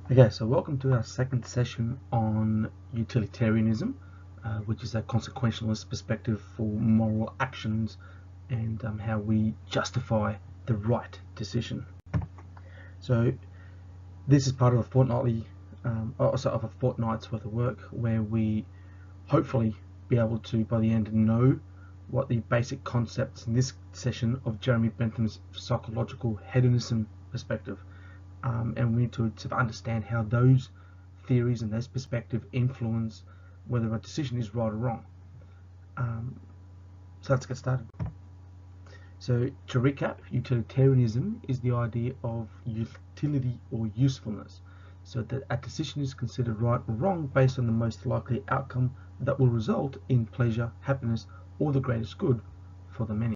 Okay, so welcome to our second session on utilitarianism, which is a consequentialist perspective for moral actions and how we justify the right decision. So this is part of a fortnight's worth of work where we hopefully be able to, by the end, know what the basic concepts in this session of Jeremy Bentham's psychological hedonism perspective. And we need to sort of understand how those theories and those perspectives influence whether a decision is right or wrong. So let's get started. So to recap, utilitarianism is the idea of utility or usefulness, so that a decision is considered right or wrong based on the most likely outcome that will result in pleasure, happiness, or the greatest good for the many.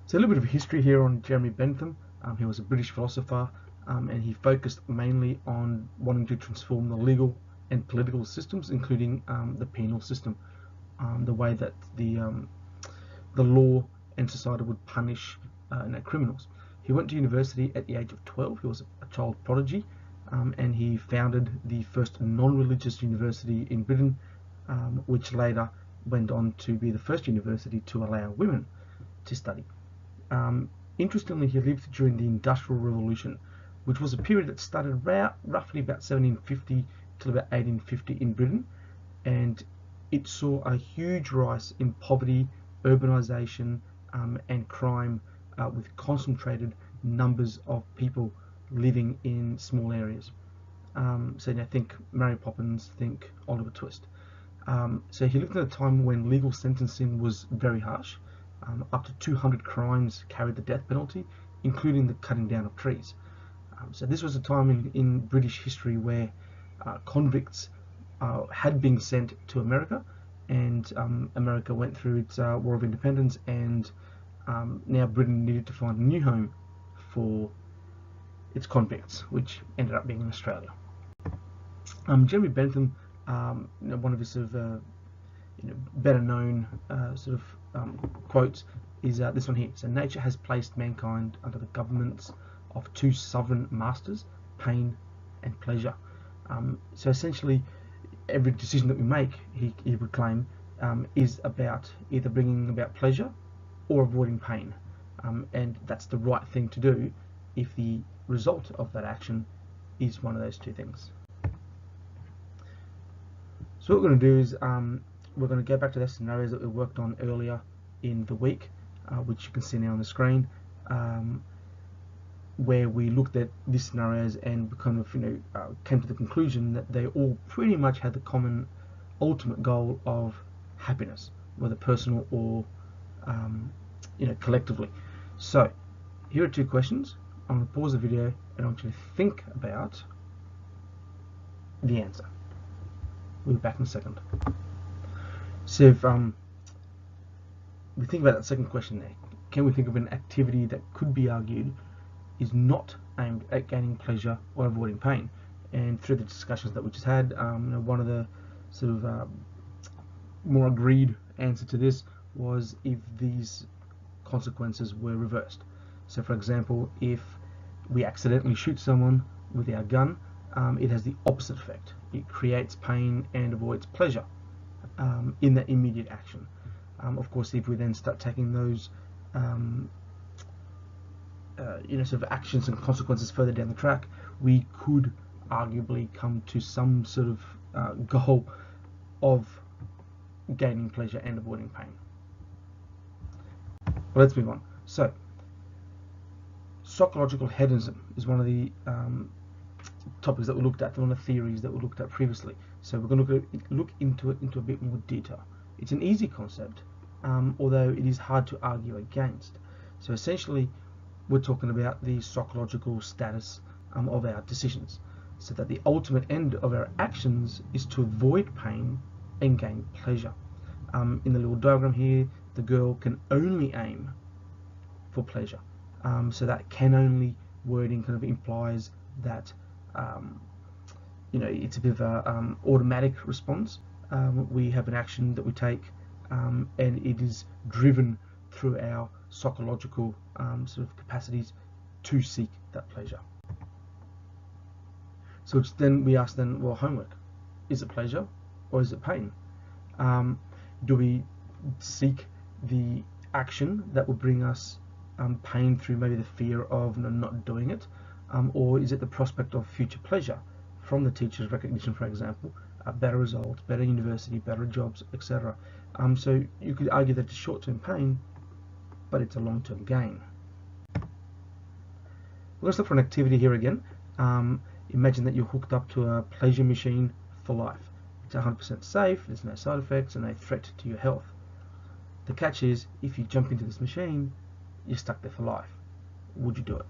So a little bit of history here on Jeremy Bentham. He was a British philosopher, and he focused mainly on wanting to transform the legal and political systems, including the penal system, the way that the law and society would punish criminals. He went to university at the age of 12. He was a child prodigy, and he founded the first non-religious university in Britain, which later went on to be the first university to allow women to study. Interestingly, he lived during the Industrial Revolution, which was a period that started roughly about 1750 till about 1850 in Britain, and it saw a huge rise in poverty, urbanisation, and crime, with concentrated numbers of people living in small areas. So think Mary Poppins, think Oliver Twist. So he lived at a time when legal sentencing was very harsh. Up to 200 crimes carried the death penalty, including the cutting down of trees. So this was a time in British history where convicts had been sent to America, and America went through its War of Independence, and now Britain needed to find a new home for its convicts, which ended up being in Australia. Jeremy Bentham, one of his sort of better known quotes is this one here. So nature has placed mankind under the governments of two sovereign masters, pain and pleasure. So essentially, every decision that we make, he would claim, is about either bringing about pleasure or avoiding pain. And that's the right thing to do if the result of that action is one of those two things. So what we're going to do is we're going to go back to the scenarios that we worked on earlier in the week, which you can see now on the screen, where we looked at these scenarios and kind of came to the conclusion that they all pretty much had the common ultimate goal of happiness, whether personal or collectively. So here are two questions. I'm going to pause the video and I want you to think about the answer. We'll be back in a second. So if we think about that second question there, can we think of an activity that could be argued is not aimed at gaining pleasure or avoiding pain? And through the discussions that we just had, one of the sort of more agreed answer to this was if these consequences were reversed. So for example, if we accidentally shoot someone with our gun, it has the opposite effect. It creates pain and avoids pleasure in that immediate action. Of course, if we then start taking those sort of actions and consequences further down the track, we could arguably come to some sort of goal of gaining pleasure and avoiding pain. Well, let's move on. So psychological hedonism is one of the topics that we looked at, one of the theories that we looked at previously. So we're going to look into it into a bit more detail. It's an easy concept, although it is hard to argue against. So essentially, we're talking about the psychological status of our decisions, so that the ultimate end of our actions is to avoid pain and gain pleasure. In the little diagram here, the girl can only aim for pleasure. So that can only wording kind of implies that it's a bit of a automatic response. We have an action that we take, and it is driven through our psychological sort of capacities to seek that pleasure. So then we ask then, well, homework, is it pleasure or is it pain? Do we seek the action that will bring us pain through maybe the fear of not doing it, or is it the prospect of future pleasure from the teacher's recognition, for example, better results, better university, better jobs, etc. So you could argue that it's short-term pain, but it's a long-term gain. We're going to look for an activity here again. Imagine that you're hooked up to a pleasure machine for life. It's 100% safe, there's no side effects and no threat to your health. The catch is, if you jump into this machine, you're stuck there for life. Would you do it?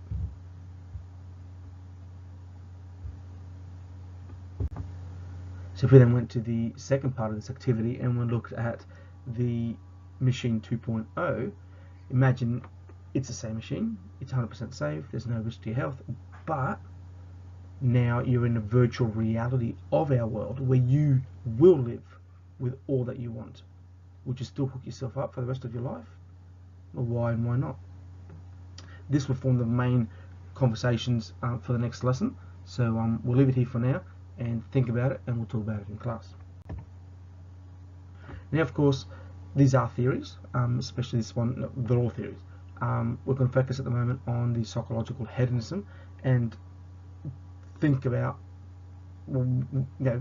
So if we then went to the second part of this activity and we looked at the machine 2.0, imagine it's the same machine, it's 100% safe, there's no risk to your health, but now you're in a virtual reality of our world where you will live with all that you want. Would you still hook yourself up for the rest of your life? Well, why and why not? This will form the main conversations for the next lesson. So we'll leave it here for now and think about it, and we'll talk about it in class. Now, of course, these are theories, especially this one. No, they're all theories. We're going to focus at the moment on the psychological hedonism and think about,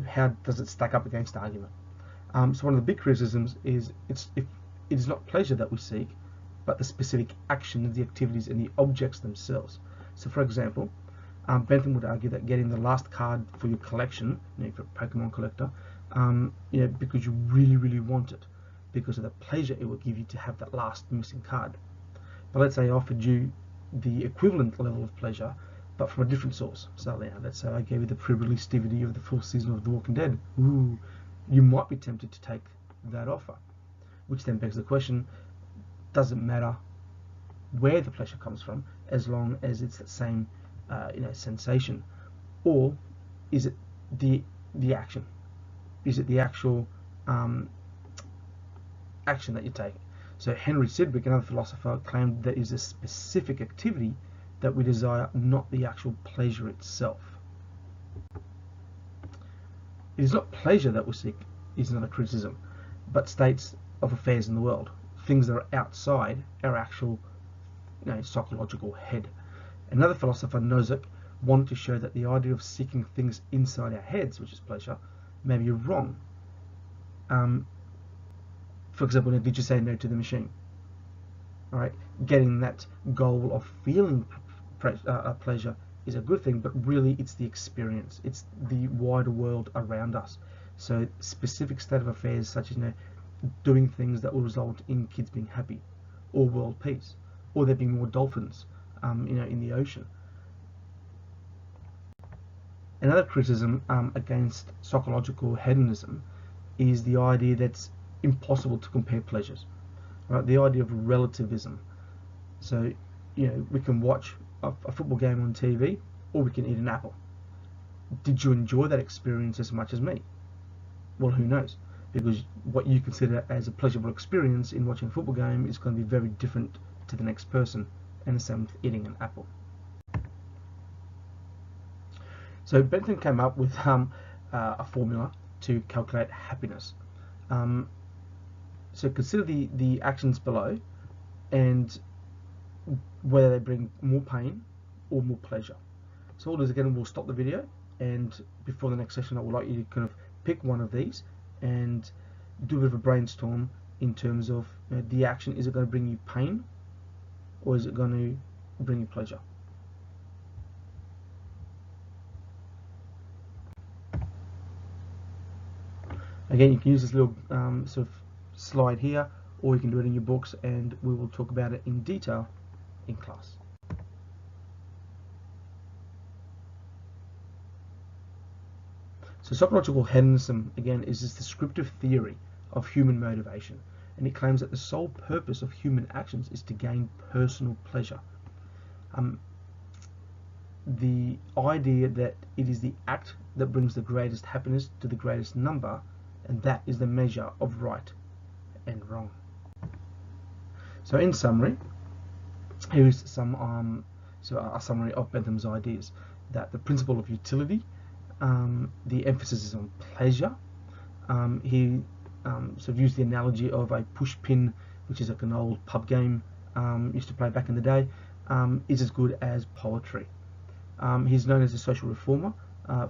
how does it stack up against argument. So one of the big criticisms is it is not pleasure that we seek, but the specific actions, the activities, and the objects themselves. So, for example, Bentham would argue that getting the last card for your collection, if you're a Pokemon collector, because you really, really want it, because of the pleasure it will give you to have that last missing card. But let's say I offered you the equivalent level of pleasure, but from a different source. So let's say I gave you the pre-release DVD of the full season of The Walking Dead. Ooh, you might be tempted to take that offer, which then begs the question: doesn't matter where the pleasure comes from, as long as it's the same, sensation, or is it the action? Is it the actual action that you're taking? So Henry Sidgwick, another philosopher, claimed that is a specific activity that we desire, not the actual pleasure itself. It is not pleasure that we seek, is not a criticism, but states of affairs in the world, things that are outside our actual psychological head. Another philosopher, Nozick, wanted to show that the idea of seeking things inside our heads, which is pleasure, may be wrong. For example, did you say no to the machine? All right, getting that goal of feeling pleasure is a good thing, but really it's the experience, it's the wider world around us. So specific state of affairs, such as doing things that will result in kids being happy, or world peace, or there being more dolphins, in the ocean. Another criticism against psychological hedonism is the idea that it's impossible to compare pleasures. Right? The idea of relativism. So, we can watch a football game on TV, or we can eat an apple. Did you enjoy that experience as much as me? Well, who knows? Because what you consider as a pleasurable experience in watching a football game is going to be very different to the next person, and the same with eating an apple. So Bentham came up with a formula to calculate happiness. So consider the actions below and whether they bring more pain or more pleasure. So all this again, we'll stop the video, and before the next session I would like you to kind of pick one of these and do a bit of a brainstorm in terms of the action. Is it going to bring you pain or is it going to bring you pleasure? Again, you can use this little sort of slide here, or you can do it in your books, and we will talk about it in detail in class. So psychological hedonism, again, is this descriptive theory of human motivation, and it claims that the sole purpose of human actions is to gain personal pleasure. The idea that it is the act that brings the greatest happiness to the greatest number, and that is the measure of right and wrong. So in summary, here is some a summary of Bentham's ideas: that the principle of utility The emphasis is on pleasure. He sort of used the analogy of a push pin, which is like an old pub game used to play back in the day, is as good as poetry. He's known as a social reformer,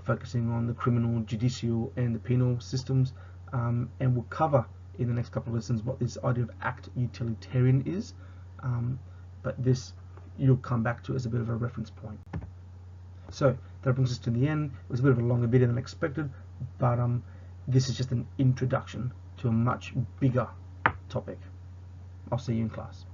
focusing on the criminal, judicial, and the penal systems, and we'll cover in the next couple of lessons what this idea of act utilitarian is, but this you'll come back to as a bit of a reference point. So that brings us to the end. It was a bit of a longer video than expected, but this is just an introduction to a much bigger topic. I'll see you in class.